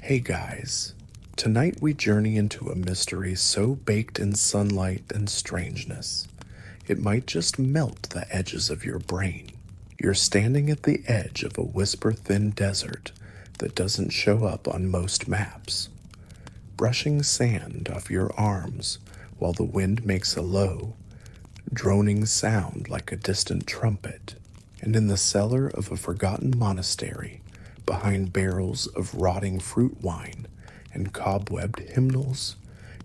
Hey guys, tonight we journey into a mystery so baked in sunlight and strangeness, it might just melt the edges of your brain. You're standing at the edge of a whisper-thin desert that doesn't show up on most maps, brushing sand off your arms while the wind makes a low, droning sound like a distant trumpet. And in the cellar of a forgotten monastery, behind barrels of rotting fruit wine and cobwebbed hymnals,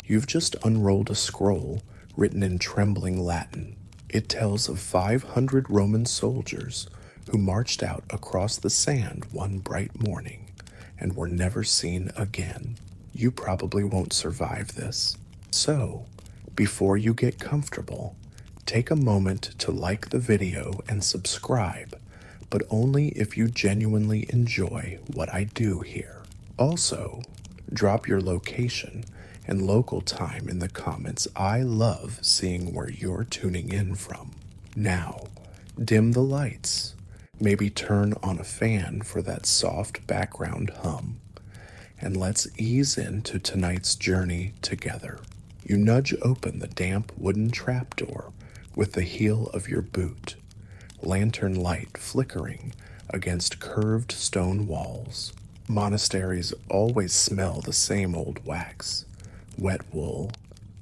you've just unrolled a scroll written in trembling Latin. It tells of 500 Roman soldiers who marched out across the sand one bright morning and were never seen again. You probably won't survive this. So, before you get comfortable, take a moment to like the video and subscribe, but only if you genuinely enjoy what I do here. Also, drop your location and local time in the comments. I love seeing where you're tuning in from. Now, dim the lights. Maybe turn on a fan for that soft background hum. And let's ease into tonight's journey together. You nudge open the damp wooden trapdoor with the heel of your boot, lantern light flickering against curved stone walls. Monasteries always smell the same old wax, wet wool,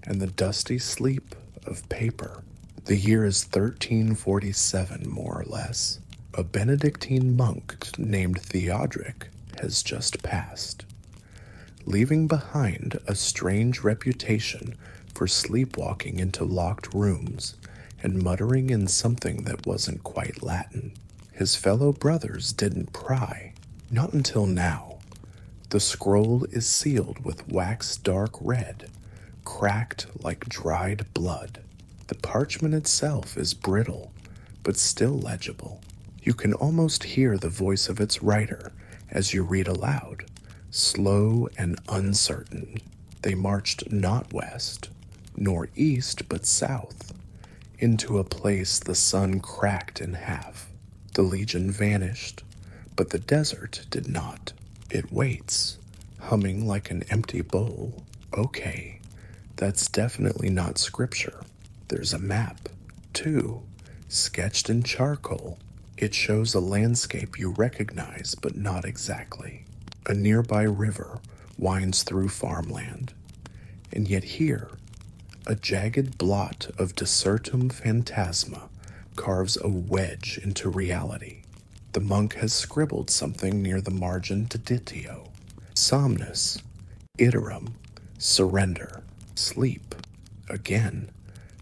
and the dusty sleep of paper. The year is 1347, more or less. A Benedictine monk named Theodoric has just passed, leaving behind a strange reputation for sleepwalking into locked rooms and muttering in something that wasn't quite Latin. His fellow brothers didn't pry, not until now. The scroll is sealed with wax dark red, cracked like dried blood. The parchment itself is brittle, but still legible. You can almost hear the voice of its writer as you read aloud, slow and uncertain. They marched not west, nor east, but south, into a place the sun cracked in half. The legion vanished, but the desert did not. It waits, humming like an empty bowl. Okay, that's definitely not scripture. There's a map, too, sketched in charcoal. It shows a landscape you recognize, but not exactly. A nearby river winds through farmland, and yet here, a jagged blot of desertum phantasma carves a wedge into reality. The monk has scribbled something near the margin deditio. Somnus, iterum, surrender, sleep. Again,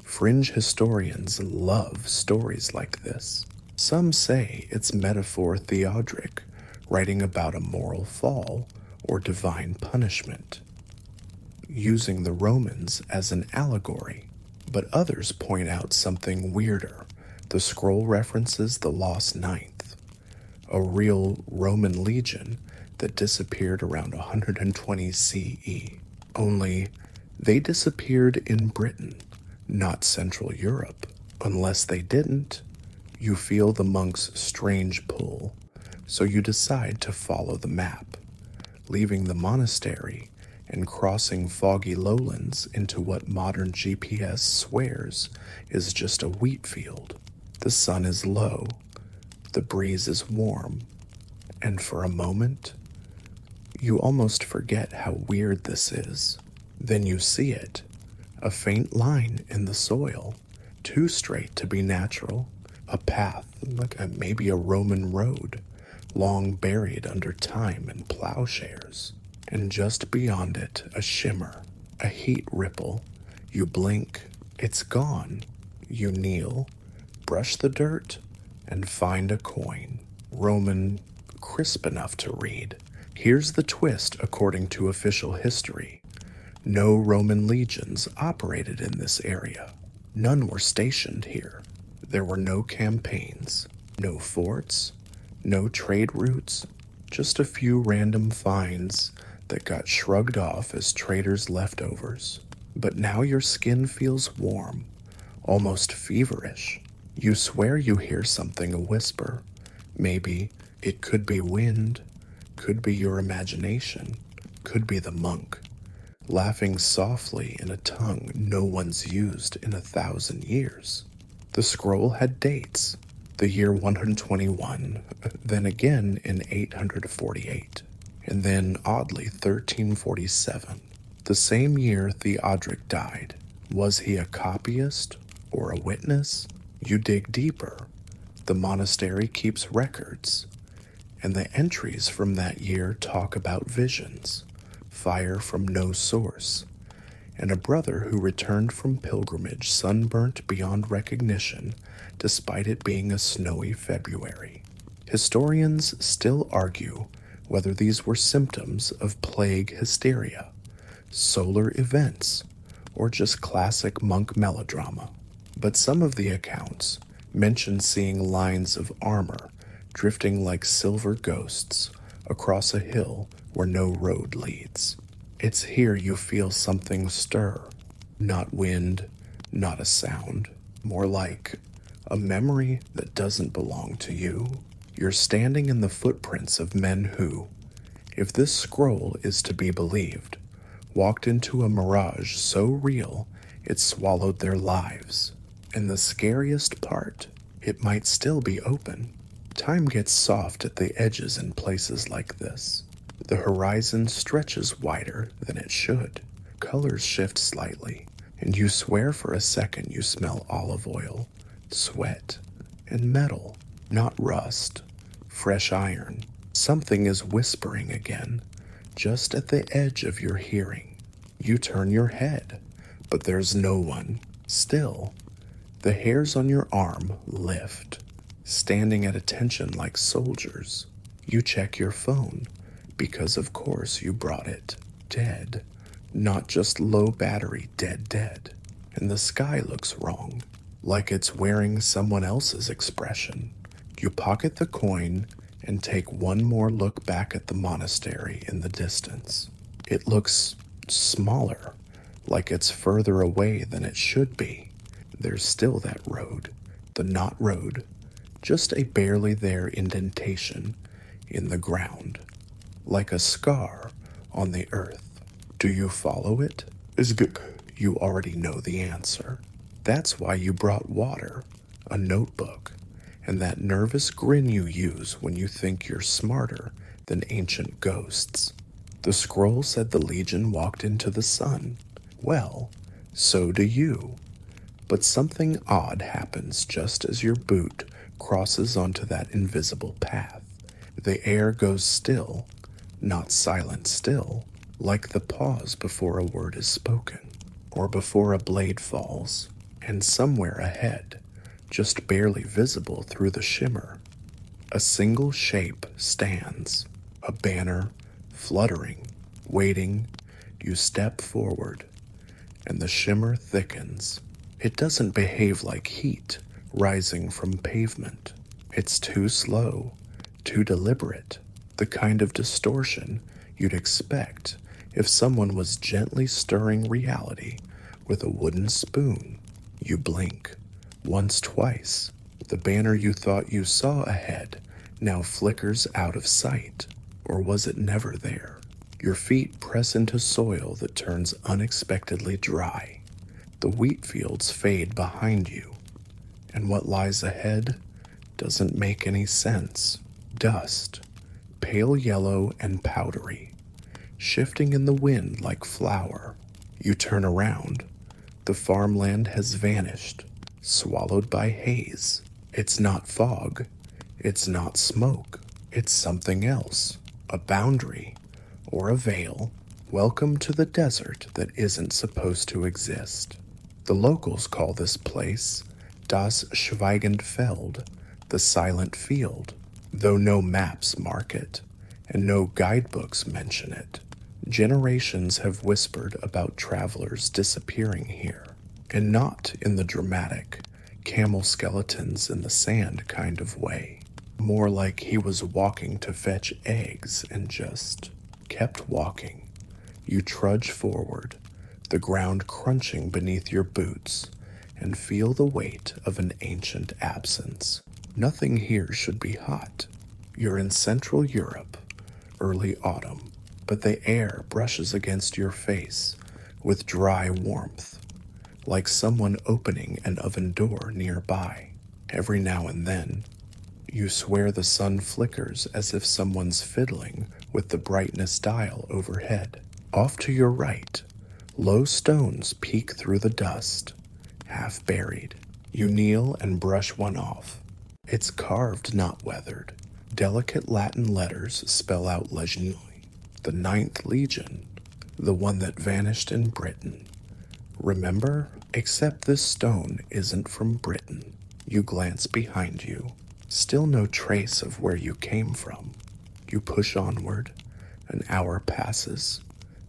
fringe historians love stories like this. Some say it's metaphor Theodoric, writing about a moral fall or divine punishment, using the Romans as an allegory. But others point out something weirder. The scroll references the lost ninth, a real Roman legion that disappeared around 120 CE. Only they disappeared in Britain, not Central Europe. Unless they didn't, you feel the monk's strange pull, so you decide to follow the map, leaving the monastery and crossing foggy lowlands into what modern GPS swears is just a wheat field. The sun is low, the breeze is warm, and for a moment, you almost forget how weird this is. Then you see it, a faint line in the soil, too straight to be natural, a path, like maybe a Roman road, long buried under time and plowshares. And just beyond it, a shimmer, a heat ripple. You blink, it's gone. You kneel, brush the dirt, and find a coin. Roman, crisp enough to read. Here's the twist according to official history. No Roman legions operated in this area. None were stationed here. There were no campaigns, no forts, no trade routes, just a few random finds that got shrugged off as traders' leftovers. But now your skin feels warm, almost feverish. You swear you hear something a whisper. Maybe it could be wind, could be your imagination, could be the monk, laughing softly in a tongue no one's used in 1,000 years. The scroll had dates, the year 121, then again in 848, and then oddly 1347, the same year Theodoric died. Was he a copyist or a witness? You dig deeper. The monastery keeps records, and the entries from that year talk about visions, fire from no source, and a brother who returned from pilgrimage sunburnt beyond recognition despite it being a snowy February. Historians still argue whether these were symptoms of plague hysteria, solar events, or just classic monk melodrama. But some of the accounts mention seeing lines of armor drifting like silver ghosts across a hill where no road leads. It's here you feel something stir, not wind, not a sound, more like a memory that doesn't belong to you. You're standing in the footprints of men who, if this scroll is to be believed, walked into a mirage so real it swallowed their lives. And the scariest part, it might still be open. Time gets soft at the edges in places like this. The horizon stretches wider than it should. Colors shift slightly, and you swear for a second you smell olive oil, sweat, and metal, not rust, fresh iron. Something is whispering again, just at the edge of your hearing. You turn your head, but there's no one. Still, the hairs on your arm lift, standing at attention like soldiers. You check your phone, because of course you brought it. Dead. Not just low battery, dead. And the sky looks wrong, like it's wearing someone else's expression. You pocket the coin and take one more look back at the monastery in the distance. It looks smaller, like it's further away than it should be. There's still that road, the not road, just a barely there indentation in the ground, like a scar on the earth. Do you follow it? You already know the answer. That's why you brought water, a notebook, and that nervous grin you use when you think you're smarter than ancient ghosts. The scroll said the Legion walked into the sun. Well, so do you. But something odd happens just as your boot crosses onto that invisible path. The air goes still, not silent still, like the pause before a word is spoken, or before a blade falls, and somewhere ahead, just barely visible through the shimmer, a single shape stands, a banner, fluttering, waiting. You step forward, and the shimmer thickens. It doesn't behave like heat rising from pavement. It's too slow, too deliberate, the kind of distortion you'd expect if someone was gently stirring reality with a wooden spoon. You blink, once, twice. The banner you thought you saw ahead now flickers out of sight. Or was it never there? Your feet press into soil that turns unexpectedly dry. The wheat fields fade behind you, and what lies ahead doesn't make any sense. Dust, pale yellow and powdery, shifting in the wind like flour. You turn around. The farmland has vanished, swallowed by haze. It's not fog. It's not smoke. It's something else, a boundary or a veil. Welcome to the desert that isn't supposed to exist. The locals call this place Das Schweigende Feld, the silent field, though no maps mark it, and no guidebooks mention it. Generations have whispered about travelers disappearing here, and not in the dramatic, camel skeletons in the sand kind of way. More like he was walking to fetch eggs and just kept walking. You trudge forward, the ground crunching beneath your boots, and feel the weight of an ancient absence. Nothing here should be hot. You're in Central Europe, early autumn. but the air brushes against your face with dry warmth, like someone opening an oven door nearby. Every now and then, you swear the sun flickers as if someone's fiddling with the brightness dial overhead. Off to your right, low stones peek through the dust, half buried. You kneel and brush one off. It's carved, not weathered. Delicate Latin letters spell out legionally. The Ninth Legion, the one that vanished in Britain. Remember? Except this stone isn't from Britain. You glance behind you. Still no trace of where you came from. You push onward. An hour passes.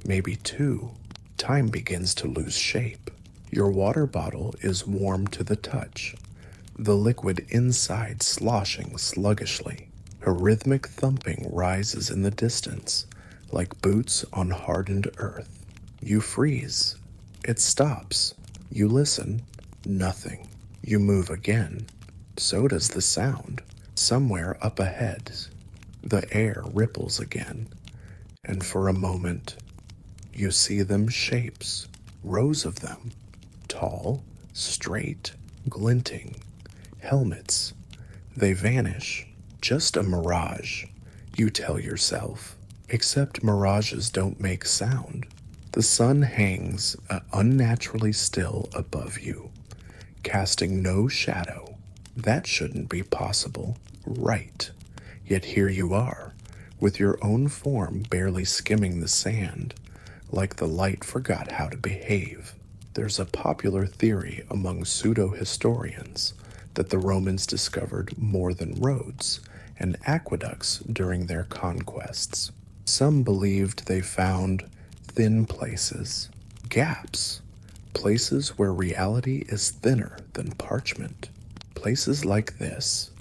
Maybe two. Time begins to lose shape. Your water bottle is warm to the touch, the liquid inside sloshing sluggishly. A rhythmic thumping rises in the distance, like boots on hardened earth. You freeze. It stops. You listen. Nothing. You move again. So does the sound. Somewhere up ahead, the air ripples again, and for a moment, you see them shapes, rows of them, tall, straight, glinting, helmets. They vanish. Just a mirage, you tell yourself. Except mirages don't make sound. The sun hangs unnaturally still above you, casting no shadow. That shouldn't be possible, right? Yet here you are, with your own form barely skimming the sand, like the light forgot how to behave. There's a popular theory among pseudo-historians that the Romans discovered more than roads and aqueducts during their conquests. Some believed they found thin places, gaps, places where reality is thinner than parchment. Places like this.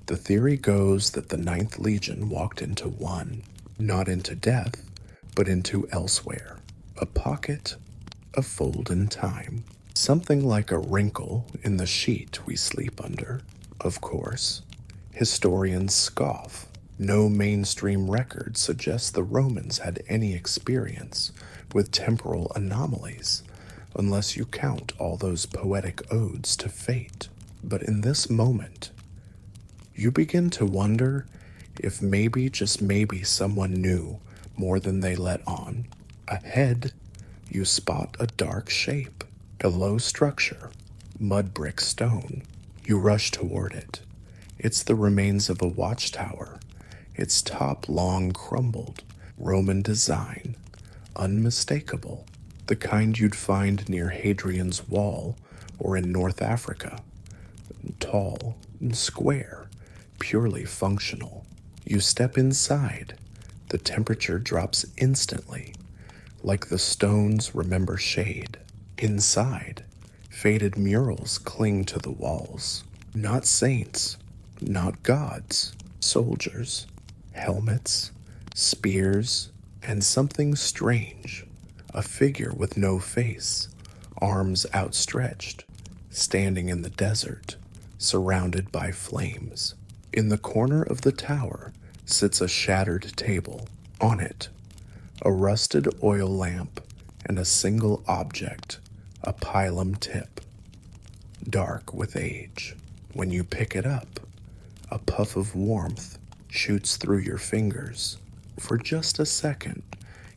The theory goes that the Ninth Legion walked into one, not into death, but into elsewhere. A pocket, a fold in time. Something like a wrinkle in the sheet we sleep under. Of course, historians scoff. No mainstream record suggests the Romans had any experience with temporal anomalies, unless you count all those poetic odes to fate. But in this moment, you begin to wonder if maybe, just maybe, someone knew more than they let on. Ahead, you spot a dark shape, a low structure, mud brick stone. You rush toward it. It's the remains of a watchtower, its top long crumbled, Roman design, unmistakable, the kind you'd find near Hadrian's Wall or in North Africa. Tall, square, purely functional. You step inside. The temperature drops instantly, like the stones remember shade. Inside, faded murals cling to the walls. Not saints, not gods, soldiers, helmets, spears, and something strange. A figure with no face, arms outstretched, standing in the desert, surrounded by flames. In the corner of the tower sits a shattered table. On it, a rusted oil lamp and a single object, a pilum tip, dark with age. When you pick it up, a puff of warmth shoots through your fingers. For just a second,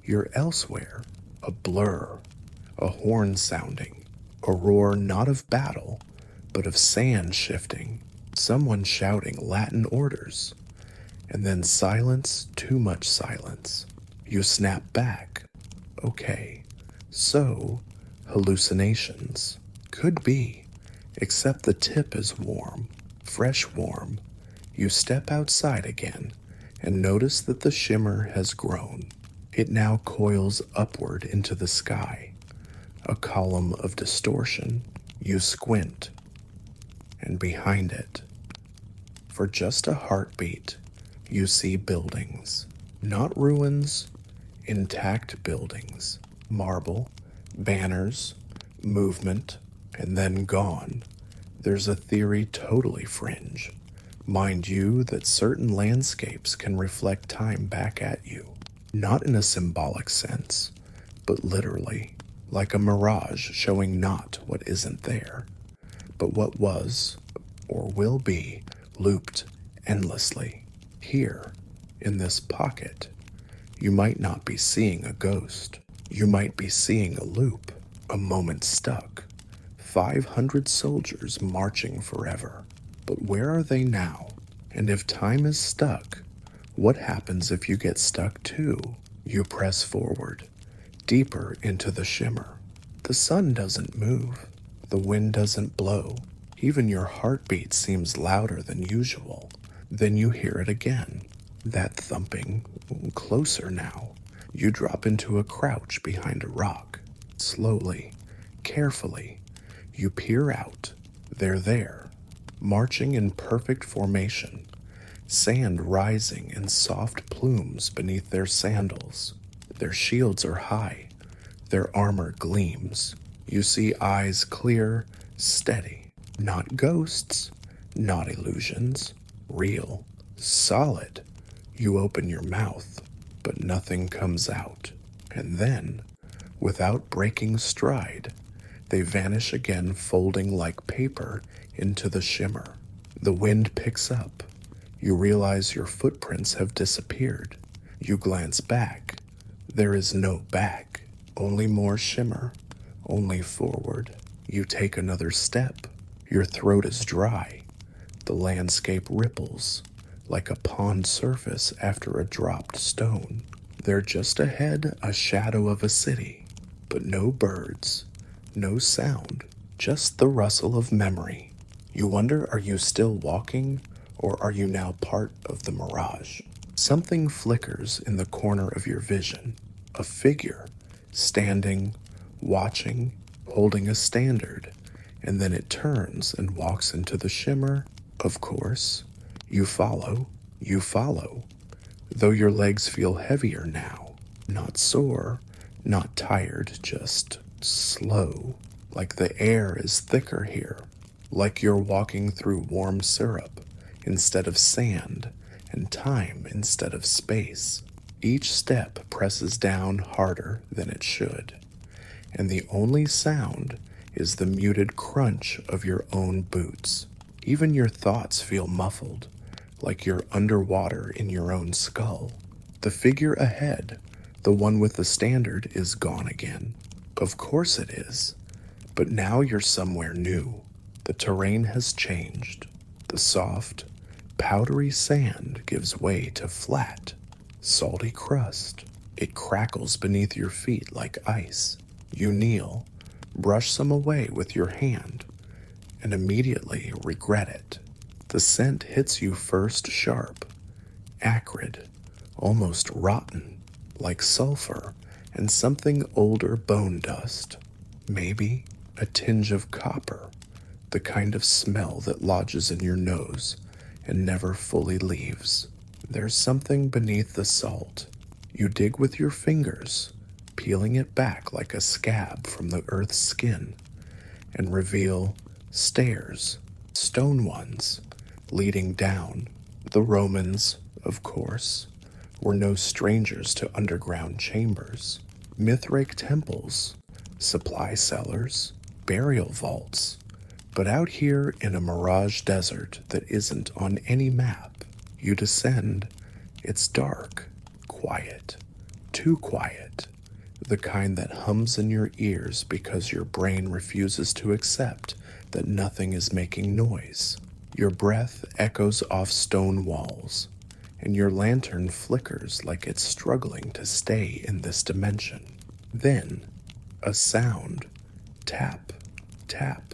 you're elsewhere, a blur, a horn sounding, a roar not of battle, but of sand shifting, someone shouting Latin orders, and then silence, too much silence. You snap back. Okay, so hallucinations. Could be, except the tip is warm, fresh warm. You step outside again and notice that the shimmer has grown. It now coils upward into the sky, a column of distortion. You squint, and behind it, for just a heartbeat, you see buildings. Not ruins, intact buildings. Marble, banners, movement, and then gone. There's a theory totally fringe. Mind you that certain landscapes can reflect time back at you. Not in a symbolic sense, but literally, like a mirage showing not what isn't there, but what was, or will be, looped endlessly. Here, in this pocket, you might not be seeing a ghost. You might be seeing a loop, a moment stuck. 500 soldiers marching forever. But where are they now? And if time is stuck, what happens if you get stuck too? You press forward, deeper into the shimmer. The sun doesn't move. The wind doesn't blow. Even your heartbeat seems louder than usual. Then you hear it again. That thumping, closer now. You drop into a crouch behind a rock. Slowly, carefully, you peer out. They're there, marching in perfect formation, sand rising in soft plumes beneath their sandals. Their shields are high, their armor gleams. You see eyes clear, steady, not ghosts, not illusions, real, solid. You open your mouth, but nothing comes out. And then, without breaking stride, they vanish again, folding like paper into the shimmer. The wind picks up. You realize your footprints have disappeared. You glance back. There is no back, only more shimmer, only forward. You take another step. Your throat is dry. The landscape ripples like a pond surface after a dropped stone. There just ahead, a shadow of a city, but no birds, no sound, just the rustle of memory. You wonder, are you still walking, or are you now part of the mirage? Something flickers in the corner of your vision. A figure, standing, watching, holding a standard, and then it turns and walks into the shimmer. Of course, you follow, though your legs feel heavier now, not sore, not tired, just slow, like the air is thicker here, like you're walking through warm syrup instead of sand and time instead of space. Each step presses down harder than it should, and the only sound is the muted crunch of your own boots. Even your thoughts feel muffled, like you're underwater in your own skull. The figure ahead, the one with the standard, is gone again. Of course it is, but now you're somewhere new. The terrain has changed. The soft, powdery sand gives way to flat, salty crust. It crackles beneath your feet like ice. You kneel, brush some away with your hand, and immediately regret it. The scent hits you first sharp, acrid, almost rotten, like sulfur and something older bone dust. Maybe a tinge of copper, the kind of smell that lodges in your nose and never fully leaves. There's something beneath the salt. You dig with your fingers, peeling it back like a scab from the earth's skin, and reveal stairs, stone ones, leading down. The Romans, of course, were no strangers to underground chambers, Mithraic temples, supply cellars, burial vaults. But out here in a mirage desert that isn't on any map, you descend. It's dark, quiet, too quiet, the kind that hums in your ears because your brain refuses to accept that nothing is making noise. Your breath echoes off stone walls, and your lantern flickers like it's struggling to stay in this dimension. Then, a sound. Tap, tap,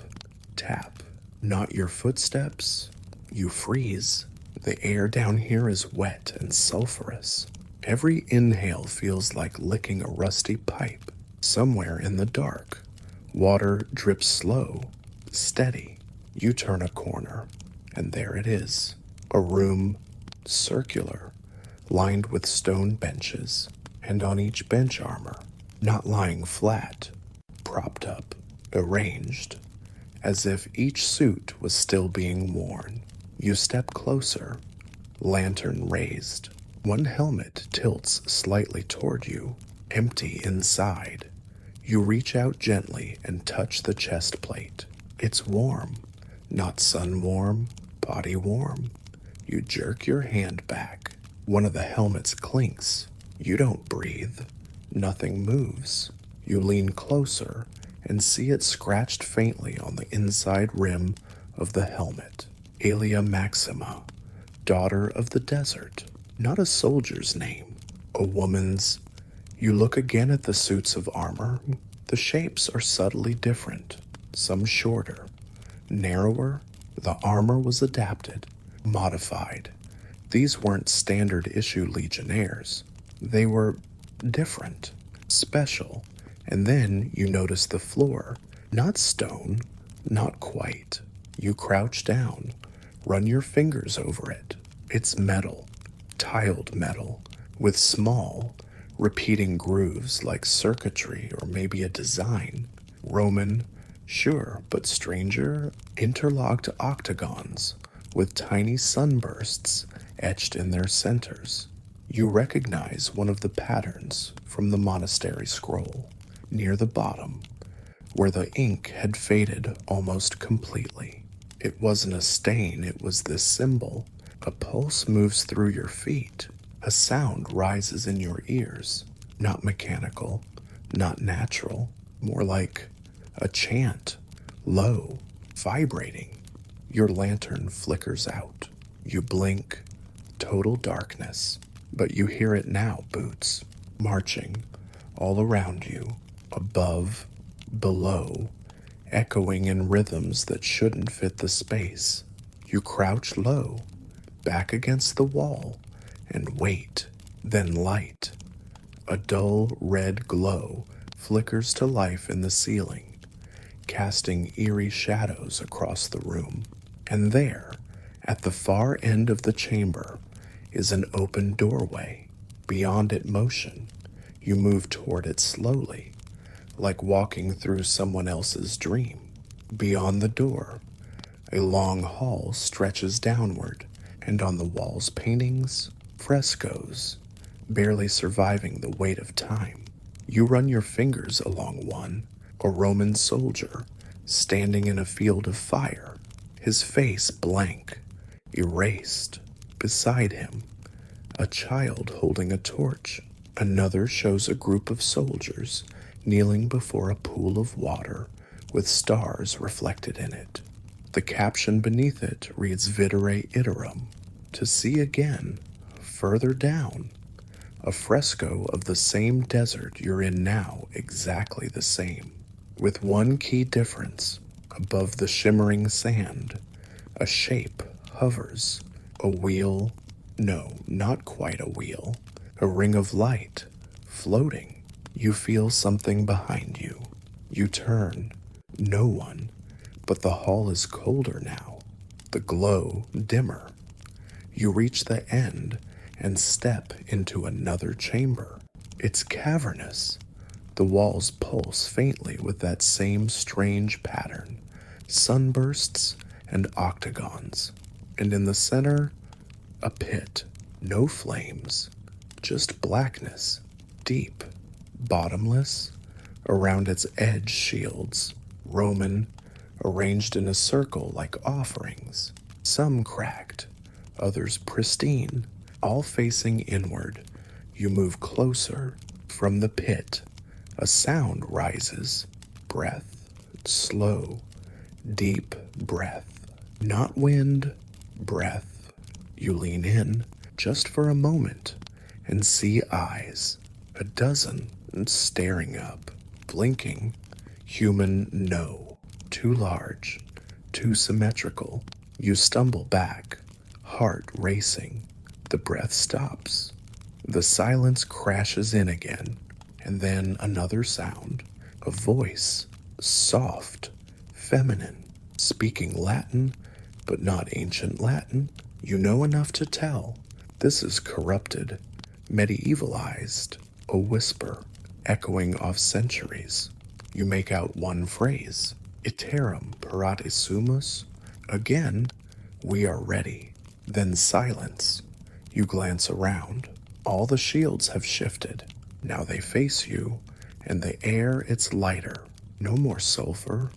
tap. Not your footsteps. You freeze. The air down here is wet and sulfurous. Every inhale feels like licking a rusty pipe. Somewhere in the dark, water drips slow, steady. You turn a corner, and there it is. A room, circular, lined with stone benches, and on each bench armor, not lying flat, propped up, arranged, as if each suit was still being worn. You step closer, lantern raised. One helmet tilts slightly toward you, empty inside. You reach out gently and touch the chest plate. It's warm, not sun warm, body warm. You jerk your hand back. One of the helmets clinks. You don't breathe. Nothing moves. You lean closer and see it scratched faintly on the inside rim of the helmet. Alia Maxima, daughter of the desert. Not a soldier's name, a woman's. You look again at the suits of armor. The shapes are subtly different, some shorter, narrower. The armor was adapted, modified. These weren't standard issue legionnaires. They were different, special. And then you notice the floor, not stone, not quite. You crouch down, run your fingers over it. It's metal, tiled metal, with small, repeating grooves like circuitry or maybe a design. Roman, sure, but stranger, interlocked octagons with tiny sunbursts etched in their centers. You recognize one of the patterns from the monastery scroll, near the bottom, where the ink had faded almost completely. It wasn't a stain, it was this symbol. A pulse moves through your feet. A sound rises in your ears. Not mechanical, not natural, more like a chant, low, vibrating. Your lantern flickers out. You blink, total darkness. But you hear it now, Boots, marching all around you, above, below, echoing in rhythms that shouldn't fit the space. You crouch low, back against the wall, and wait. Then light. A dull red glow flickers to life in the ceiling, casting eerie shadows across the room. And there, at the far end of the chamber, is an open doorway. Beyond it motion, you move toward it slowly, like walking through someone else's dream. Beyond the door, a long hall stretches downward, and on the walls paintings, frescoes, barely surviving the weight of time. You run your fingers along one, a Roman soldier, standing in a field of fire, his face blank, erased. Beside him, a child holding a torch. Another shows a group of soldiers kneeling before a pool of water with stars reflected in it. The caption beneath it reads Videre Iterum, to see again. Further down, a fresco of the same desert you're in now, exactly the same, with one key difference. Above the shimmering sand, a shape hovers. A wheel, no, not quite a wheel, a ring of light, floating. You feel something behind you. You turn, no one, but the hall is colder now, the glow dimmer. You reach the end and step into another chamber. It's cavernous. The walls pulse faintly with that same strange pattern, sunbursts and octagons. And in the center, a pit, no flames, just blackness, deep, bottomless. Around its edge shields, Roman, arranged in a circle like offerings, some cracked, others pristine, all facing inward. You move closer. From the pit, a sound rises, breath, slow, deep breath, not wind, breath. You lean in just for a moment and see eyes, a dozen, staring up, blinking. Human, no, too large, too symmetrical. You stumble back, heart racing. The breath stops. The silence crashes in again, and then another sound, a voice, soft, feminine, speaking Latin, but not ancient Latin. You know enough to tell. This is corrupted, medievalized, a whisper, echoing off centuries. You make out one phrase, iterum parate sumus. Again, we are ready. Then silence. You glance around. All the shields have shifted. Now they face you, and the air, it's lighter. No more sulfur,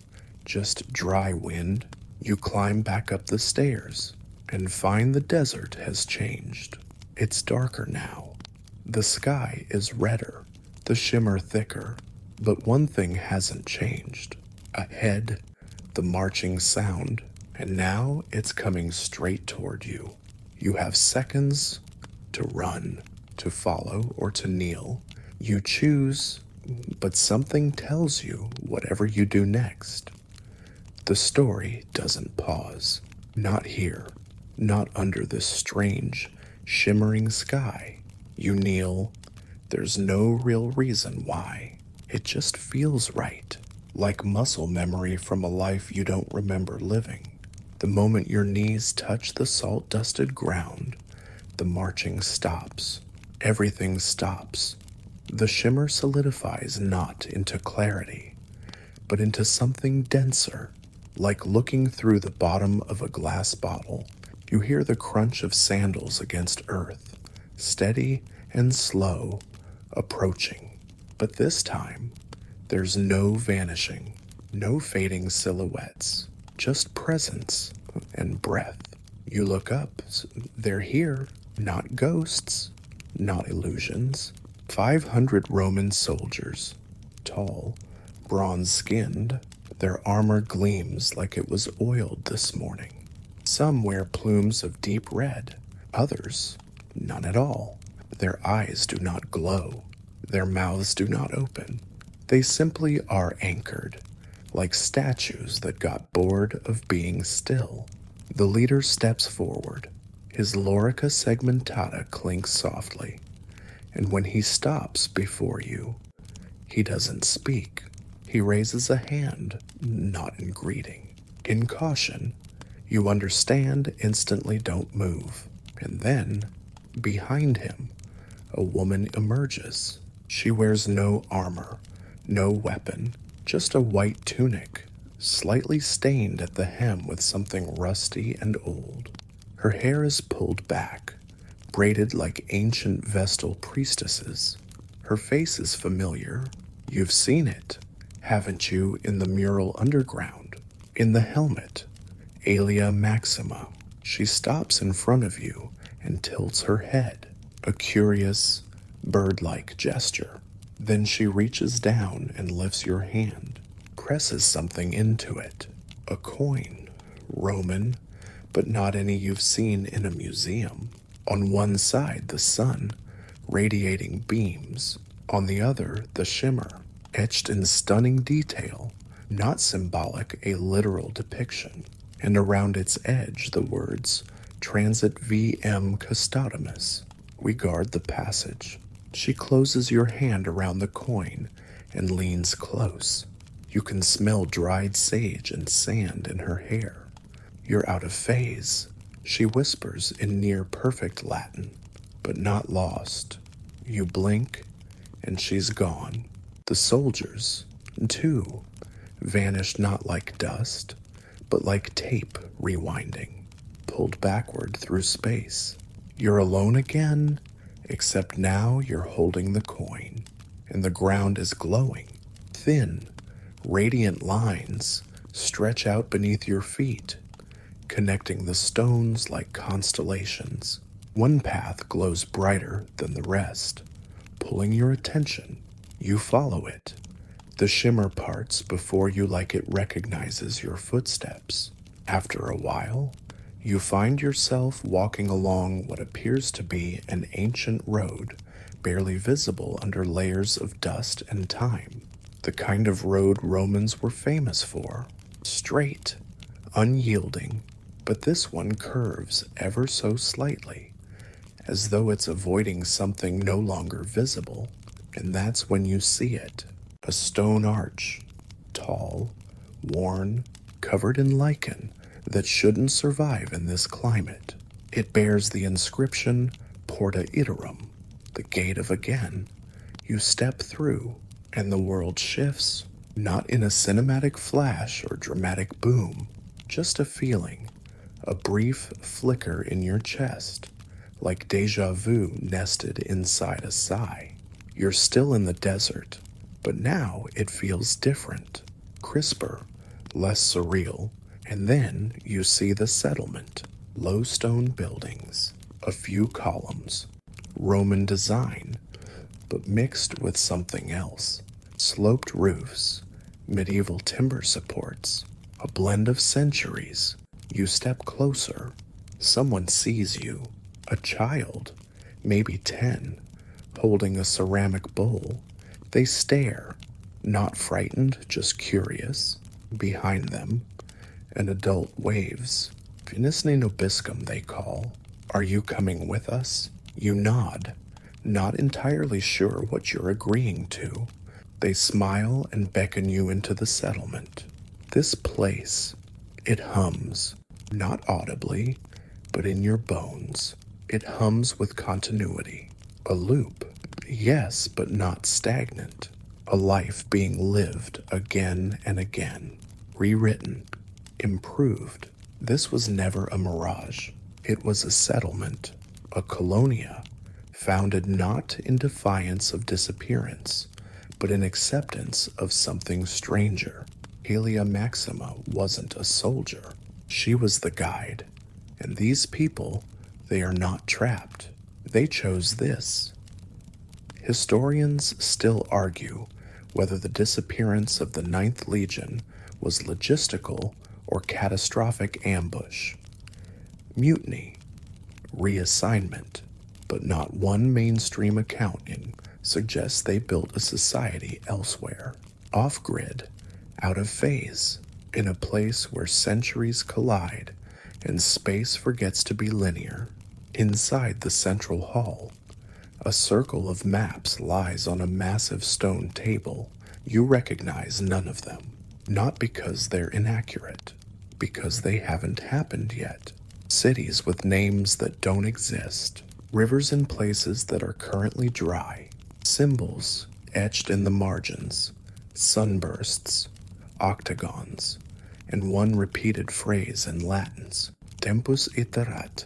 just dry wind. You climb back up the stairs and find the desert has changed. It's darker now. The sky is redder, the shimmer thicker. But one thing hasn't changed. Ahead, the marching sound, and now it's coming straight toward you. You have seconds to run, to follow, or to kneel. You choose, but something tells you whatever you do next. The story doesn't pause. Not here. Not under this strange, shimmering sky. You kneel. There's no real reason why. It just feels right. Like muscle memory from a life you don't remember living. The moment your knees touch the salt-dusted ground, the marching stops. Everything stops. The shimmer solidifies not into clarity, but into something denser, like looking through the bottom of a glass bottle. You hear the crunch of sandals against earth, steady and slow, approaching. But this time, there's no vanishing, no fading silhouettes, just presence and breath. You look up. They're here, not ghosts, not illusions. 500 Roman soldiers, tall, bronze-skinned. Their armor gleams like it was oiled this morning. Some wear plumes of deep red, others none at all. Their eyes do not glow. Their mouths do not open. They simply are anchored, like statues that got bored of being still. The leader steps forward. His lorica segmentata clinks softly, and when he stops before you, he doesn't speak. He raises a hand, not in greeting, in caution. You understand, instantly don't move. And then, behind him, a woman emerges. She wears no armor, no weapon, just a white tunic, slightly stained at the hem with something rusty and old. Her hair is pulled back, braided like ancient Vestal priestesses. Her face is familiar. You've seen it, haven't you, in the mural underground, in the helmet, Alia Maxima. She stops in front of you and tilts her head, a curious, bird-like gesture. Then she reaches down and lifts your hand, presses something into it, a coin, Roman, but not any you've seen in a museum. On one side, the sun, radiating beams. On the other, the shimmer, etched in stunning detail, not symbolic, a literal depiction. And around its edge, the words, Transit VM Custodimus. We guard the passage. She closes your hand around the coin and leans close. You can smell dried sage and sand in her hair. You're out of phase, she whispers in near-perfect Latin, but not lost. You blink, and she's gone. The soldiers, too, vanish not like dust, but like tape rewinding, pulled backward through space. You're alone again, except now you're holding the coin, and the ground is glowing. Thin, radiant lines stretch out beneath your feet, connecting the stones like constellations. One path glows brighter than the rest, pulling your attention. You follow it. The shimmer parts before you like it recognizes your footsteps. After a while, you find yourself walking along what appears to be an ancient road, barely visible under layers of dust and time. The kind of road Romans were famous for. Straight, unyielding, but this one curves ever so slightly, as though it's avoiding something no longer visible. And that's when you see it. A stone arch, tall, worn, covered in lichen, that shouldn't survive in this climate. It bears the inscription Porta Iterum, the gate of again. You step through, and the world shifts, not in a cinematic flash or dramatic boom, just a feeling, a brief flicker in your chest, like deja vu nested inside a sigh. You're still in the desert, but now it feels different, crisper, less surreal, and then you see the settlement. Low stone buildings, a few columns, Roman design, but mixed with something else. Sloped roofs, medieval timber supports, a blend of centuries. You step closer. Someone sees you, a child, maybe 10, holding a ceramic bowl. They stare, not frightened, just curious. Behind them, an adult waves. Finis nobiscum, they call. Are you coming with us? You nod, not entirely sure what you're agreeing to. They smile and beckon you into the settlement. This place, it hums, not audibly, but in your bones. It hums with continuity. A loop, yes, but not stagnant. A life being lived again and again, rewritten, improved. This was never a mirage. It was a settlement, a colonia, founded not in defiance of disappearance, but in acceptance of something stranger. Helia Maxima wasn't a soldier. She was the guide. And these people, they are not trapped. They chose this. Historians still argue whether the disappearance of the Ninth Legion was logistical or catastrophic ambush. Mutiny, reassignment, but not one mainstream accounting suggests they built a society elsewhere, off-grid, out of phase, in a place where centuries collide and space forgets to be linear. Inside the central hall, a circle of maps lies on a massive stone table. You recognize none of them, not because they're inaccurate, because they haven't happened yet. Cities with names that don't exist, rivers in places that are currently dry, symbols etched in the margins, sunbursts, octagons, and one repeated phrase in Latins, tempus iterat,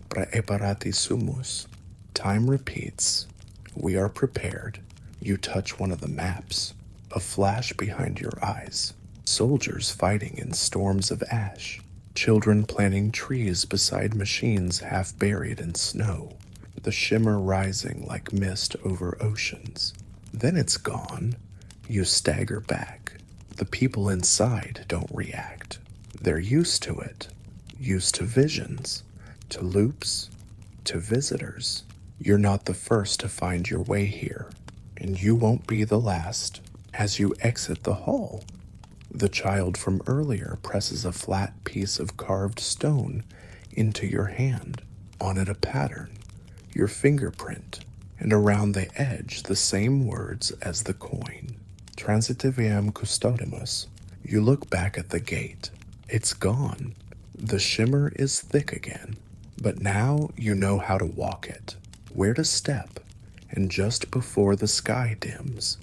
praeparati sumus. Time repeats. We are prepared. You touch one of the maps. A flash behind your eyes. Soldiers fighting in storms of ash. Children planting trees beside machines half buried in snow. The shimmer rising like mist over oceans. Then it's gone. You stagger back. The people inside don't react. They're used to it. Used to visions. To loops. To visitors. You're not the first to find your way here, and you won't be the last. As you exit the hall, the child from earlier presses a flat piece of carved stone into your hand. On it a pattern, your fingerprint, and around the edge the same words as the coin. Transitiviam custodimus. You look back at the gate. It's gone. The shimmer is thick again, but now you know how to walk it. Where to step, and just before the sky dims,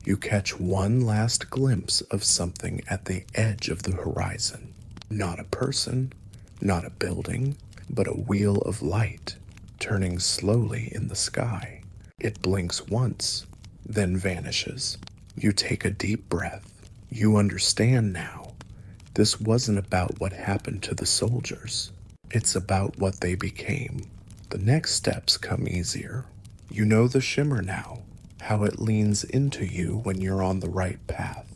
you catch one last glimpse of something at the edge of the horizon. Not a person, not a building, but a wheel of light, turning slowly in the sky. It blinks once, then vanishes. You take a deep breath. You understand now. This wasn't about what happened to the soldiers. It's about what they became. The next steps come easier. You know the shimmer now, how it leans into you when you're on the right path,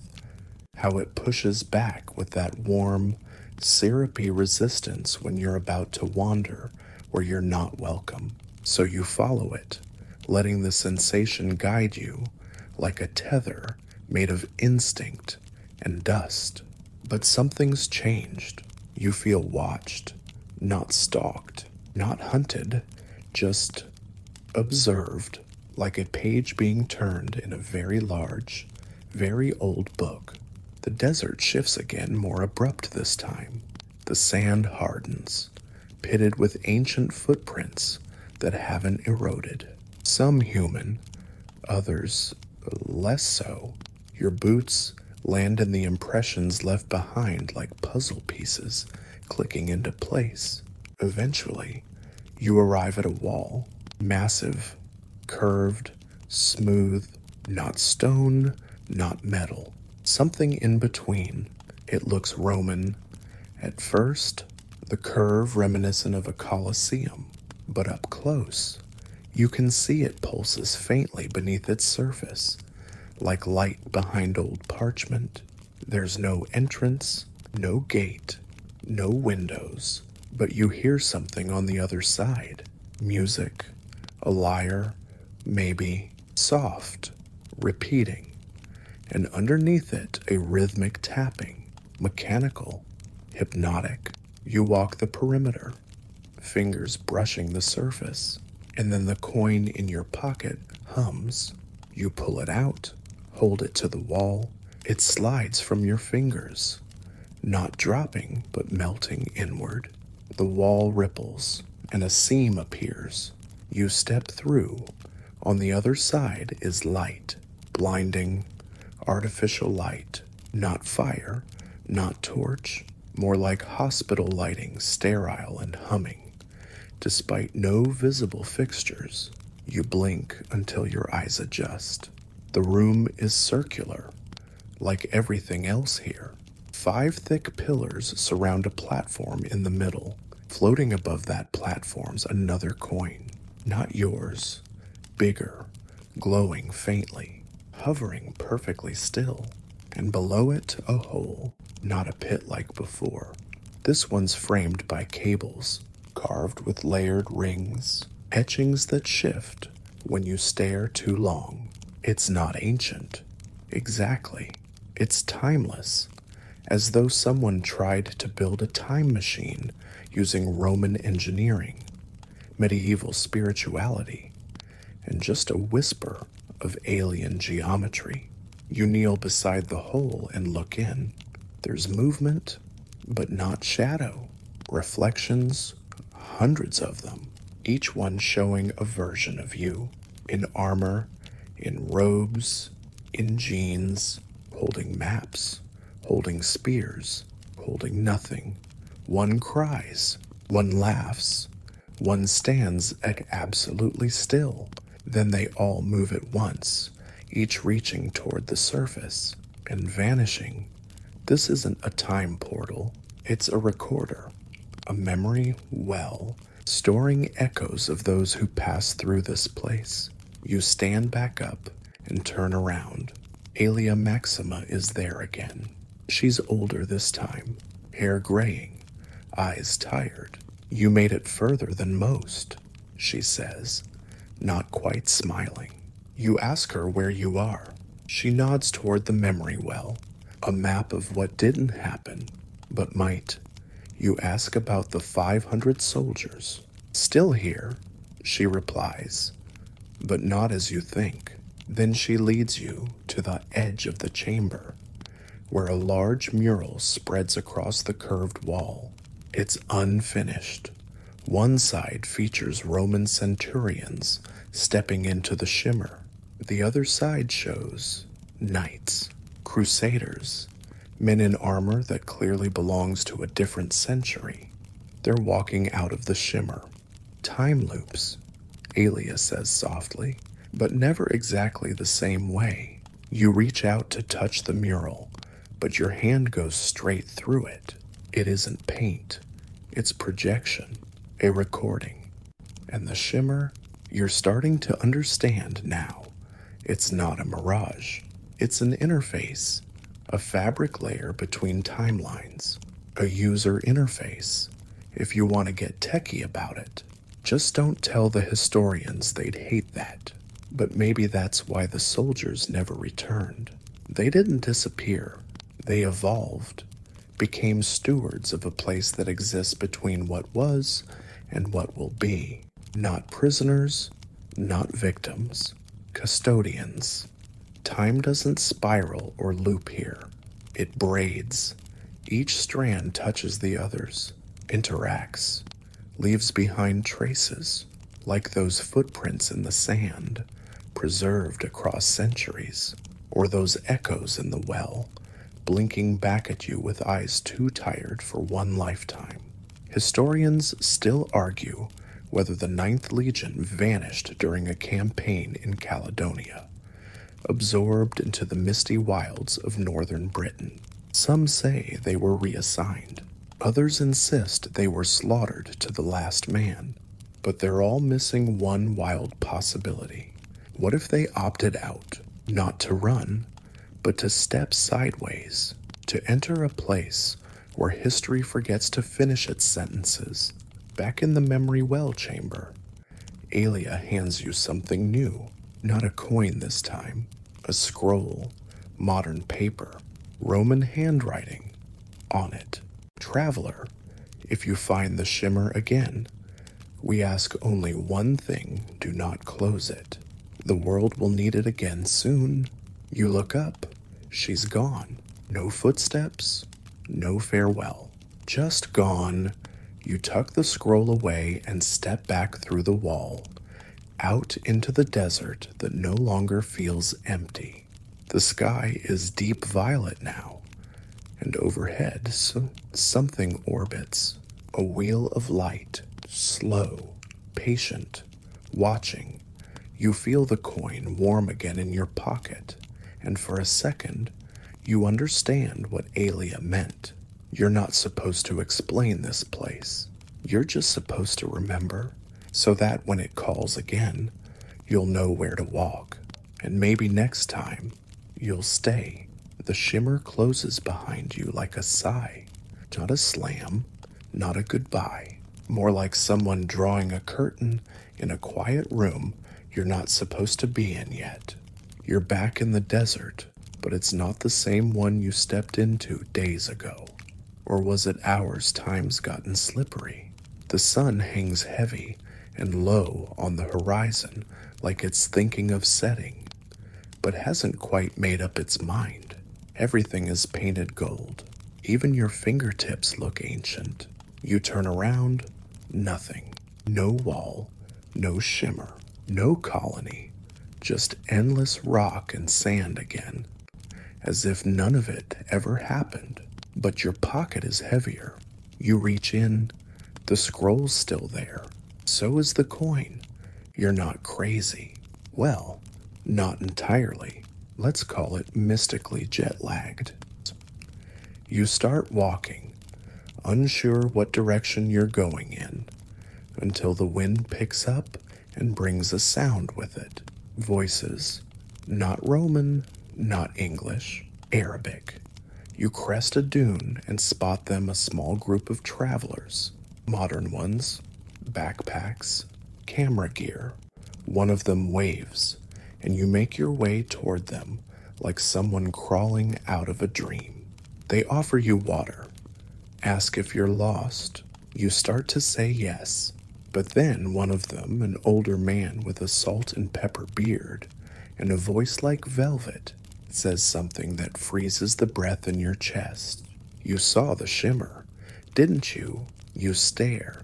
how it pushes back with that warm, syrupy resistance when you're about to wander where you're not welcome. So you follow it, letting the sensation guide you like a tether made of instinct and dust. But something's changed. You feel watched, not stalked. Not hunted, just observed, like a page being turned in a very large, very old book. The desert shifts again, more abrupt this time. The sand hardens, pitted with ancient footprints that haven't eroded. Some human, others less so. Your boots land in the impressions left behind like puzzle pieces clicking into place. Eventually, You arrive at a wall, massive, curved, smooth, not stone, not metal, something in between. It looks Roman. At first, the curve reminiscent of a Colosseum, but up close, you can see it pulses faintly beneath its surface, like light behind old parchment. There's no entrance, no gate, no windows, but you hear something on the other side. Music, a lyre, maybe, soft, repeating, and underneath it a rhythmic tapping, mechanical, hypnotic. You walk the perimeter, fingers brushing the surface, and then the coin in your pocket hums. You pull it out, hold it to the wall. It slides from your fingers, not dropping but melting inward. The wall ripples, and a seam appears. You step through. On the other side is light, blinding, artificial light, not fire, not torch, more like hospital lighting, sterile and humming. Despite no visible fixtures, you blink until your eyes adjust. The room is circular, like everything else here. 5 thick pillars surround a platform in the middle. Floating above that platform's another coin, not yours, bigger, glowing faintly, hovering perfectly still, and below it a hole, not a pit like before. This one's framed by cables, carved with layered rings, etchings that shift when you stare too long. It's not ancient. Exactly. It's timeless, as though someone tried to build a time machine using Roman engineering, medieval spirituality, and just a whisper of alien geometry. You kneel beside the hole and look in. There's movement, but not shadow. Reflections, hundreds of them, each one showing a version of you, in armor, in robes, in jeans, holding maps, holding spears, holding nothing. One cries, one laughs, one stands absolutely still. Then they all move at once, each reaching toward the surface and vanishing. This isn't a time portal, it's a recorder, a memory well, storing echoes of those who passed through this place. You stand back up and turn around. Aelia Maxima is there again. She's older this time, hair graying, eyes tired. You made it further than most, she says, not quite smiling. You ask her where you are. She nods toward the memory well, a map of what didn't happen, but might. You ask about the 500 soldiers. Still here, she replies, but not as you think. Then she leads you to the edge of the chamber, where a large mural spreads across the curved wall. It's unfinished. One side features Roman centurions stepping into the shimmer. The other side shows knights, crusaders, men in armor that clearly belongs to a different century. They're walking out of the shimmer. Time loops, Aelia says softly, but never exactly the same way. You reach out to touch the mural, but your hand goes straight through it. It isn't paint, it's projection, a recording. And the shimmer, you're starting to understand now. It's not a mirage. It's an interface, a fabric layer between timelines, a user interface, if you want to get techie about it. Just don't tell the historians, they'd hate that. But maybe that's why the soldiers never returned. They didn't disappear. They evolved, became stewards of a place that exists between what was and what will be. Not prisoners, not victims, custodians. Time doesn't spiral or loop here. It braids. Each strand touches the others, interacts, leaves behind traces, like those footprints in the sand, preserved across centuries, or those echoes in the well, blinking back at you with eyes too tired for one lifetime. Historians still argue whether the Ninth Legion vanished during a campaign in Caledonia, absorbed into the misty wilds of northern Britain. Some say they were reassigned. Others insist they were slaughtered to the last man. But they're all missing one wild possibility. What if they opted out, not to run, but to step sideways, to enter a place where history forgets to finish its sentences? Back in the memory well chamber, Alia hands you something new. Not a coin this time, a scroll, modern paper, Roman handwriting. On it, traveler, if you find the shimmer again, we ask only one thing, do not close it. The world will need it again soon. You look up, she's gone. No footsteps, no farewell. Just gone. You tuck the scroll away and step back through the wall, out into the desert that no longer feels empty. The sky is deep violet now, and overhead something orbits, a wheel of light, slow, patient, watching. You feel the coin warm again in your pocket, and for a second, you understand what Alia meant. You're not supposed to explain this place. You're just supposed to remember, so that when it calls again, you'll know where to walk. And maybe next time, you'll stay. The shimmer closes behind you like a sigh. Not a slam, not a goodbye. More like someone drawing a curtain in a quiet room you're not supposed to be in yet. You're back in the desert, but it's not the same one you stepped into days ago. Or was it hours time's gotten slippery? The sun hangs heavy and low on the horizon like it's thinking of setting, but hasn't quite made up its mind. Everything is painted gold. Even your fingertips look ancient. You turn around, nothing. No wall, no shimmer, no colony. Just endless rock and sand again, as if none of it ever happened. But your pocket is heavier. You reach in, the scroll's still there. So is the coin. You're not crazy. Well, not entirely. Let's call it mystically jet-lagged. You start walking, unsure what direction you're going in, until the wind picks up and brings a sound with it. Voices, not Roman, not English, Arabic. You crest a dune and spot them, a small group of travelers. Modern ones, backpacks, camera gear. One of them waves, and you make your way toward them like someone crawling out of a dream. They offer you water, ask if you're lost. You start to say yes, but then one of them, an older man with a salt and pepper beard and a voice like velvet, says something that freezes the breath in your chest. You saw the shimmer, didn't you? You stare.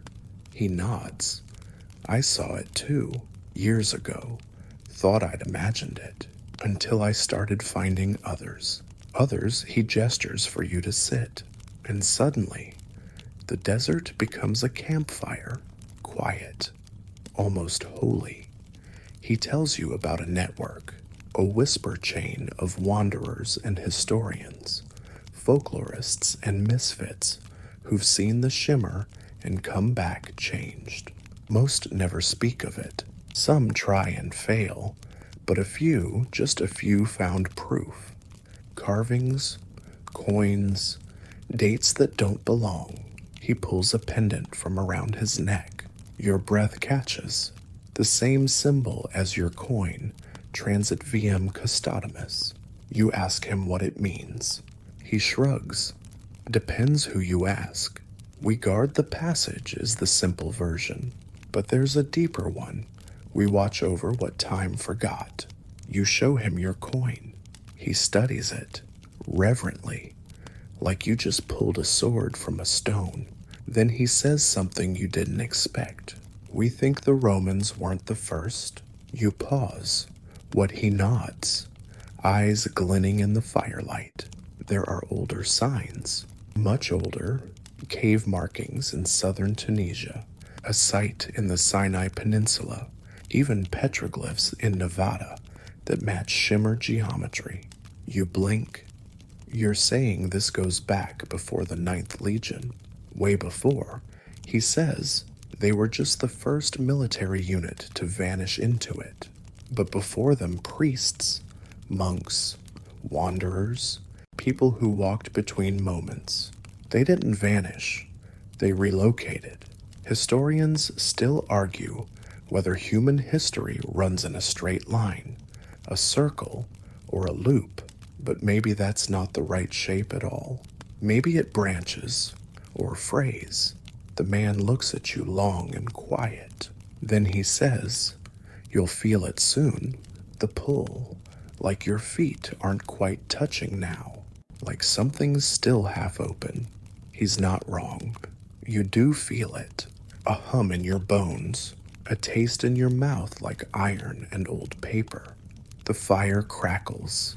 He nods. I saw it too, years ago. Thought I'd imagined it, until I started finding others. Others he gestures for you to sit, and suddenly, the desert becomes a campfire, quiet, almost holy. He tells you about a network, a whisper chain of wanderers and historians, folklorists and misfits who've seen the shimmer and come back changed. Most never speak of it. Some try and fail, but a few, just a few, found proof. Carvings, coins, dates that don't belong. He pulls a pendant from around his neck. Your breath catches. The same symbol as your coin, Transit VM Custodamus. You ask him what it means. He shrugs. Depends who you ask. We guard the passage is the simple version, but there's a deeper one. We watch over what time forgot. You show him your coin. He studies it, reverently, like you just pulled a sword from a stone. Then he says something you didn't expect. We think the Romans weren't the first. You pause. What he nods, eyes glinting in the firelight. There are older signs, much older, cave markings in southern Tunisia, a site in the Sinai Peninsula, even petroglyphs in Nevada that match shimmer geometry. You blink. You're saying this goes back before the Ninth Legion, way before. He says they were just the first military unit to vanish into it. But before them, priests, monks, wanderers, people who walked between moments. They didn't vanish, they relocated. Historians still argue whether human history runs in a straight line, a circle, or a loop, but maybe that's not the right shape at all. Maybe it branches, or frays. The man looks at you long and quiet. Then he says, "You'll feel it soon, the pull, like your feet aren't quite touching now, like something's still half open." He's not wrong. You do feel it, a hum in your bones, a taste in your mouth like iron and old paper. The fire crackles.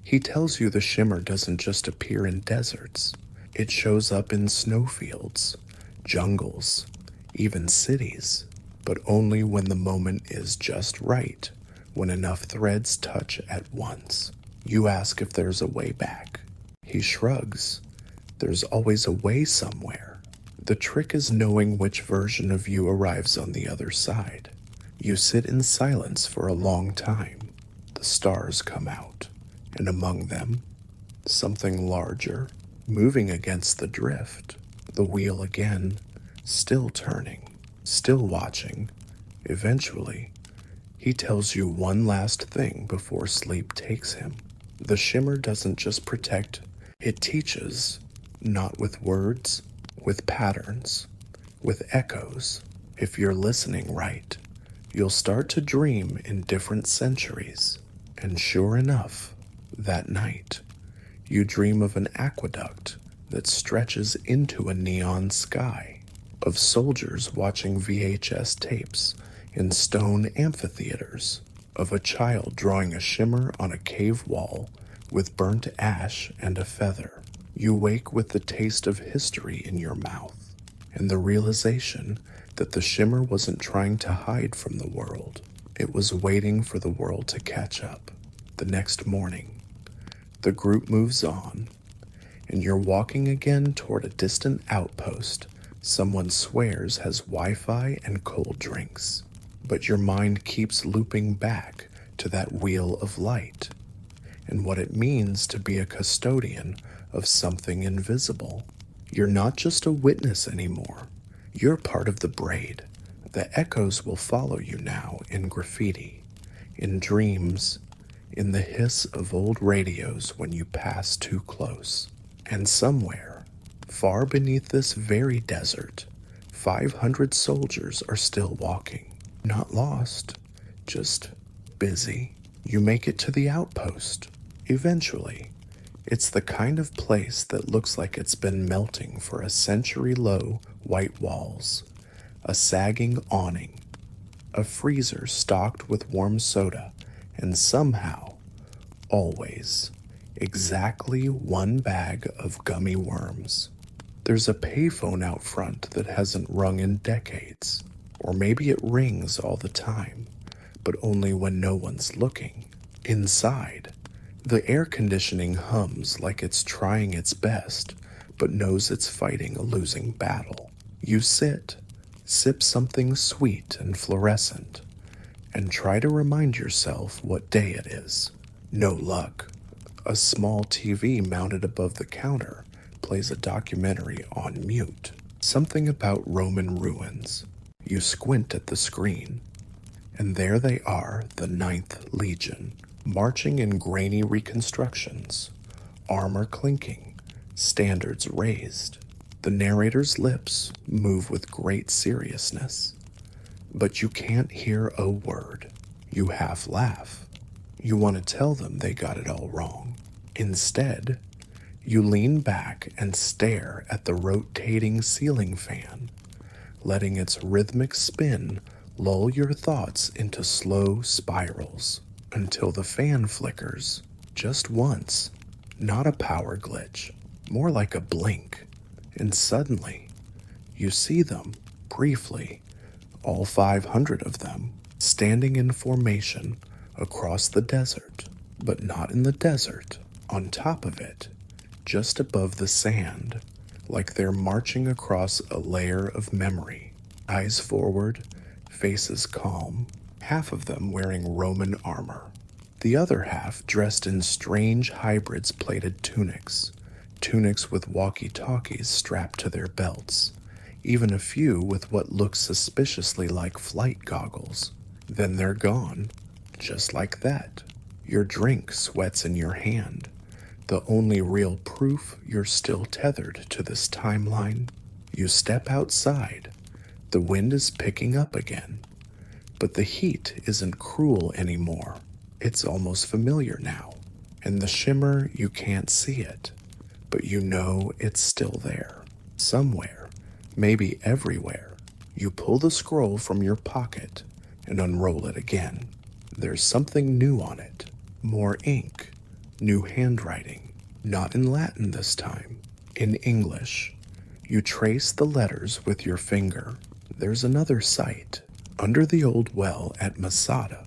He tells you the shimmer doesn't just appear in deserts. It shows up in snowfields, jungles, even cities, but only when the moment is just right, when enough threads touch at once. You ask if there's a way back. He shrugs. There's always a way somewhere. The trick is knowing which version of you arrives on the other side. You sit in silence for a long time. The stars come out, and among them, something larger, moving against the drift. The wheel again, still turning, still watching. Eventually, he tells you one last thing before sleep takes him. The shimmer doesn't just protect, it teaches, not with words, with patterns, with echoes. If you're listening right, you'll start to dream in different centuries. And sure enough, that night, you dream of an aqueduct that stretches into a neon sky, of soldiers watching VHS tapes in stone amphitheaters, of a child drawing a shimmer on a cave wall with burnt ash and a feather. You wake with the taste of history in your mouth, and the realization that the shimmer wasn't trying to hide from the world. It was waiting for the world to catch up. The next morning, the group moves on, and you're walking again toward a distant outpost someone swears has Wi-Fi and cold drinks. But your mind keeps looping back to that wheel of light and what it means to be a custodian of something invisible. You're not just a witness anymore. You're part of the braid. The echoes will follow you now in graffiti, in dreams, in the hiss of old radios when you pass too close. And somewhere, far beneath this very desert, 500 soldiers are still walking. Not lost, just busy. You make it to the outpost. Eventually, it's the kind of place that looks like it's been melting for a century-low white walls, a sagging awning, a freezer stocked with warm soda, and somehow, always, exactly one bag of gummy worms. There's a payphone out front that hasn't rung in decades, or maybe it rings all the time, but only when no one's looking. Inside, the air conditioning hums like it's trying its best, but knows it's fighting a losing battle. You sit, sip something sweet and fluorescent, and try to remind yourself what day it is. No luck. A small TV mounted above the counter plays a documentary on mute. Something about Roman ruins. You squint at the screen, and there they are, the Ninth Legion, marching in grainy reconstructions, armor clinking, standards raised. The narrator's lips move with great seriousness, but you can't hear a word. You half laugh. You want to tell them they got it all wrong. Instead, you lean back and stare at the rotating ceiling fan, letting its rhythmic spin lull your thoughts into slow spirals until the fan flickers just once, not a power glitch, more like a blink, and suddenly you see them, briefly, all 500 of them, standing in formation across the desert, but not in the desert, on top of it, just above the sand, like they're marching across a layer of memory, eyes forward, faces calm, half of them wearing Roman armor, the other half dressed in strange hybrids plated tunics, tunics with walkie-talkies strapped to their belts, even a few with what looks suspiciously like flight goggles. Then they're gone, just like that. Your drink sweats in your hand, the only real proof you're still tethered to this timeline. You step outside. The wind is picking up again, but the heat isn't cruel anymore. It's almost familiar now, and the shimmer, you can't see it, but you know it's still there, somewhere, maybe everywhere. You pull the scroll from your pocket and unroll it again. There's something new on it, more ink, new handwriting, not in Latin this time, in English. You trace the letters with your finger. There's another site, under the old well at Masada.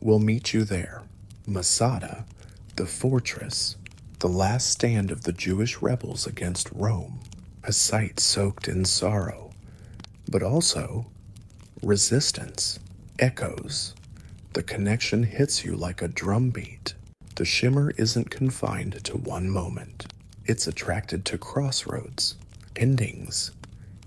We'll meet you there. Masada, the fortress, the last stand of the Jewish rebels against Rome, a site soaked in sorrow, but also resistance, echoes. The connection hits you like a drumbeat. The shimmer isn't confined to one moment. It's attracted to crossroads, endings,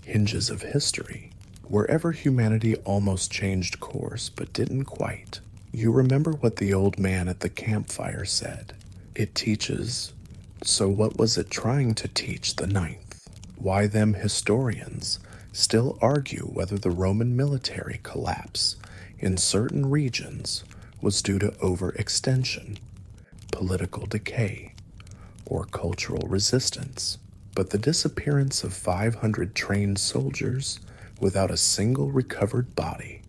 hinges of history, wherever humanity almost changed course but didn't quite. You remember what the old man at the campfire said. It teaches. So what was it trying to teach the ninth? Why them historians still argue whether the Roman military collapse in certain regions was due to overextension, political decay, or cultural resistance. But the disappearance of 500 trained soldiers without a single recovered body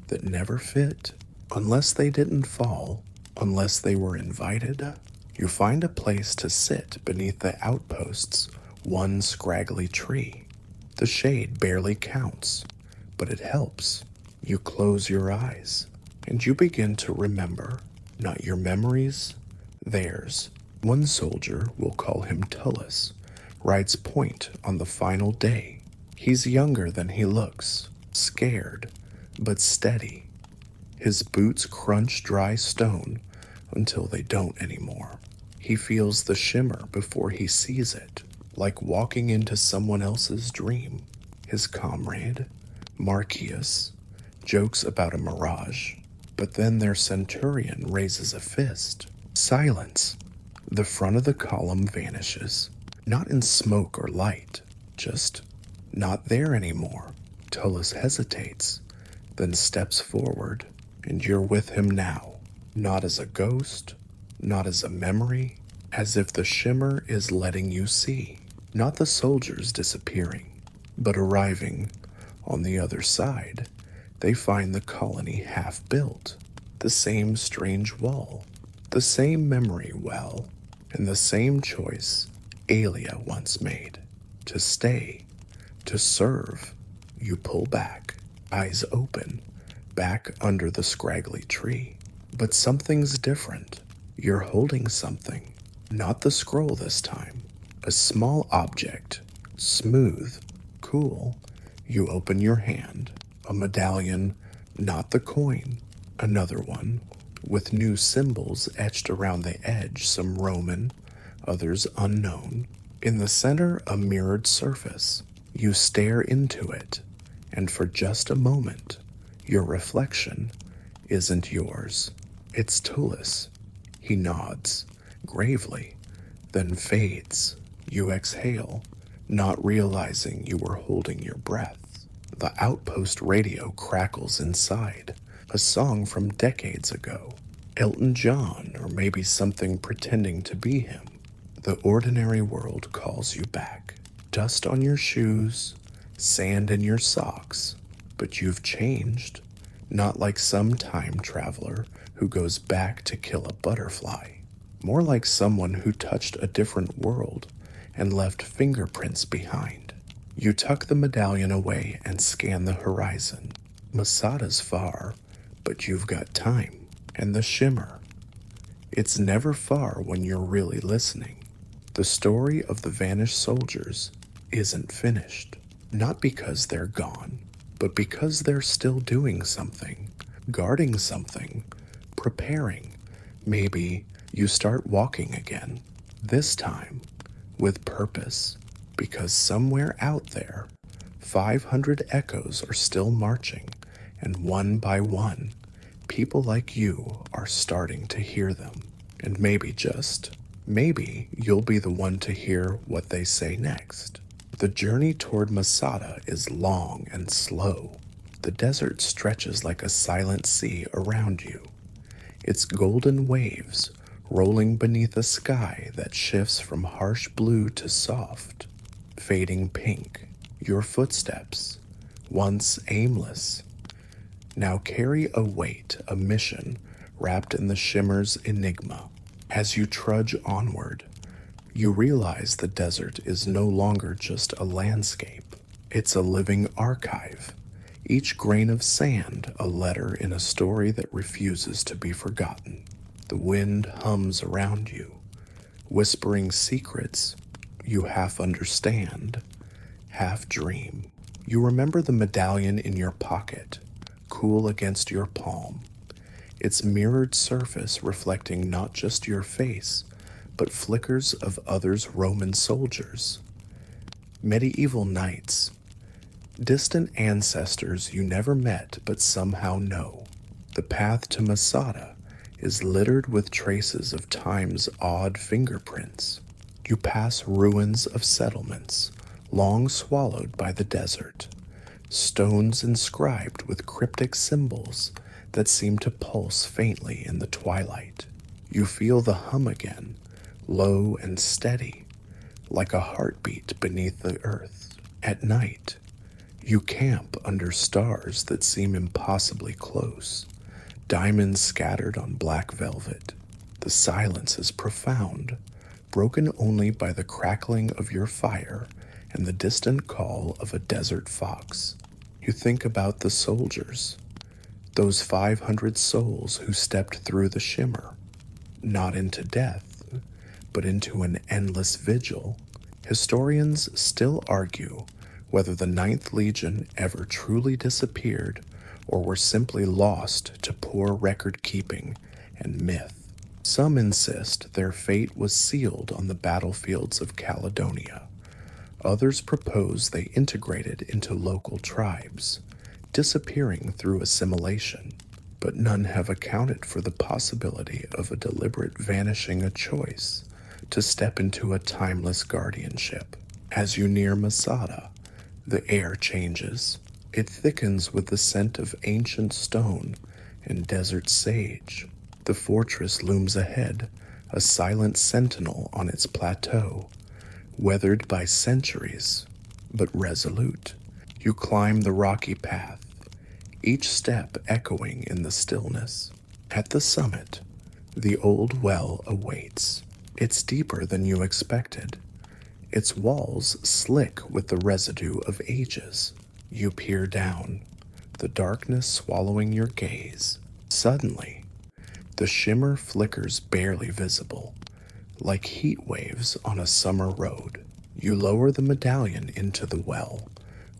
that never fit, unless they didn't fall, unless they were invited, you find a place to sit beneath the outpost's one scraggly tree. The shade barely counts, but it helps. You close your eyes, and you begin to remember, not your memories, theirs. One soldier, we'll call him Tullus, rides point on the final day. He's younger than he looks, scared, but steady. His boots crunch dry stone until they don't anymore. He feels the shimmer before he sees it, like walking into someone else's dream. His comrade, Marcius, jokes about a mirage, but then their centurion raises a fist. Silence. The front of the column vanishes, not in smoke or light, just not there anymore. Tullus hesitates, then steps forward, and you're with him now, not as a ghost, not as a memory, as if the shimmer is letting you see, not the soldiers disappearing, but arriving on the other side. They find the colony half built, the same strange wall, the same memory well, and the same choice Aelia once made, to stay, to serve. You pull back, eyes open, back under the scraggly tree. But something's different. You're holding something, not the scroll this time. A small object, smooth, cool. You open your hand. A medallion, not the coin. Another one, with new symbols etched around the edge, some Roman, others unknown. In the center, a mirrored surface. You stare into it, and for just a moment, your reflection isn't yours. It's Tullus. He nods, gravely, then fades. You exhale, not realizing you were holding your breath. The outpost radio crackles inside, a song from decades ago. Elton John, or maybe something pretending to be him. The ordinary world calls you back. Dust on your shoes, sand in your socks, but you've changed. Not like some time traveler who goes back to kill a butterfly. More like someone who touched a different world and left fingerprints behind. You tuck the medallion away and scan the horizon. Masada's far, but you've got time. And the shimmer. It's never far when you're really listening. The story of the vanished soldiers isn't finished. Not because they're gone, but because they're still doing something, guarding something, preparing. Maybe you start walking again, this time with purpose, because somewhere out there, 500 echoes are still marching, and one by one, people like you are starting to hear them. And maybe just, maybe you'll be the one to hear what they say next. The journey toward Masada is long and slow. The desert stretches like a silent sea around you, its golden waves rolling beneath a sky that shifts from harsh blue to soft, fading pink. Your footsteps, once aimless, now carry a weight, a mission wrapped in the shimmer's enigma. As you trudge onward, you realize the desert is no longer just a landscape. It's a living archive, each grain of sand a letter in a story that refuses to be forgotten. The wind hums around you, whispering secrets you half understand, half dream. You remember the medallion in your pocket, cool against your palm, its mirrored surface reflecting not just your face, but flickers of others Roman soldiers, medieval knights, distant ancestors you never met but somehow know. The path to Masada is littered with traces of time's odd fingerprints. You pass ruins of settlements, long swallowed by the desert, stones inscribed with cryptic symbols that seem to pulse faintly in the twilight. You feel the hum again, low and steady, like a heartbeat beneath the earth. At night, you camp under stars that seem impossibly close, diamonds scattered on black velvet. The silence is profound, broken only by the crackling of your fire and the distant call of a desert fox. You think about the soldiers, those 500 souls who stepped through the shimmer, not into death, but into an endless vigil. Historians still argue whether the Ninth Legion ever truly disappeared or were simply lost to poor record-keeping and myth. Some insist their fate was sealed on the battlefields of Caledonia. Others propose they integrated into local tribes, disappearing through assimilation. But none have accounted for the possibility of a deliberate vanishing, a choice to step into a timeless guardianship. As you near Masada, the air changes. It thickens with the scent of ancient stone and desert sage. The fortress looms ahead, a silent sentinel on its plateau, weathered by centuries, but resolute. You climb the rocky path, each step echoing in the stillness. At the summit, the old well awaits. It's deeper than you expected, its walls slick with the residue of ages. You peer down, the darkness swallowing your gaze. Suddenly, the shimmer flickers barely visible, like heat waves on a summer road. You lower the medallion into the well,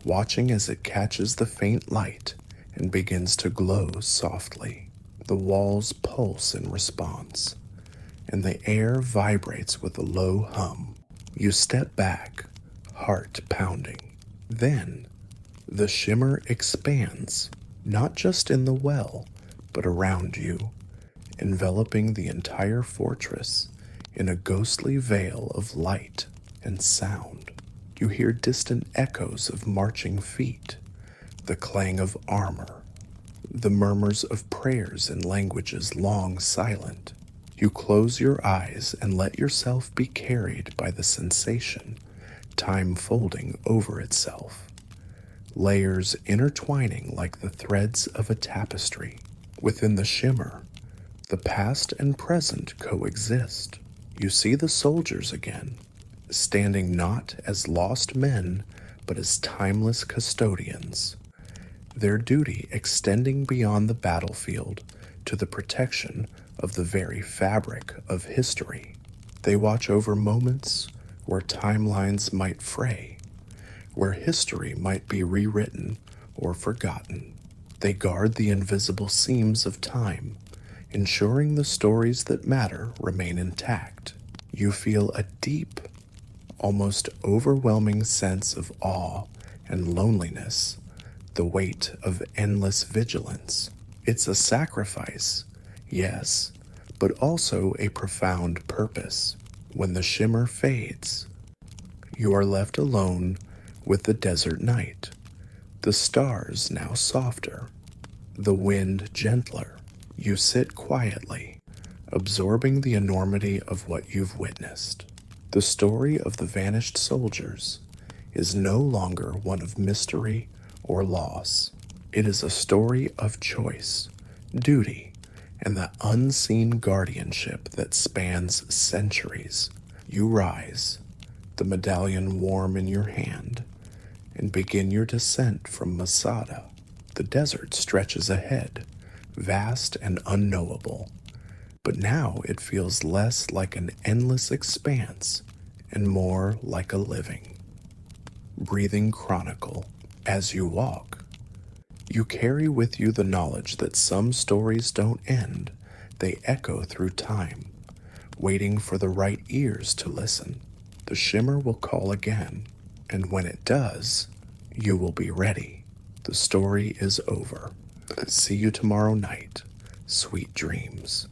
watching as it catches the faint light and begins to glow softly. The walls pulse in response, and the air vibrates with a low hum. You step back, heart pounding. Then, the shimmer expands, not just in the well, but around you, enveloping the entire fortress in a ghostly veil of light and sound. You hear distant echoes of marching feet, the clang of armor, the murmurs of prayers in languages long silent. You close your eyes and let yourself be carried by the sensation, time folding over itself, layers intertwining like the threads of a tapestry. Within the shimmer, the past and present coexist. You see the soldiers again, standing not as lost men, but as timeless custodians, their duty extending beyond the battlefield to the protection of the very fabric of history. They watch over moments where timelines might fray, where history might be rewritten or forgotten. They guard the invisible seams of time, ensuring the stories that matter remain intact. You feel a deep, almost overwhelming sense of awe and loneliness, the weight of endless vigilance. It's a sacrifice, yes, but also a profound purpose. When the shimmer fades, you are left alone with the desert night, the stars now softer, the wind gentler. You sit quietly, absorbing the enormity of what you've witnessed. The story of the vanished soldiers is no longer one of mystery or loss. It is a story of choice, duty, and the unseen guardianship that spans centuries. You rise, the medallion warm in your hand, and begin your descent from Masada. The desert stretches ahead, vast and unknowable, but now it feels less like an endless expanse and more like a living, breathing chronicle. As you walk, you carry with you the knowledge that some stories don't end, they echo through time, waiting for the right ears to listen. The shimmer will call again, and when it does, you will be ready. The story is over. See you tomorrow night. Sweet dreams.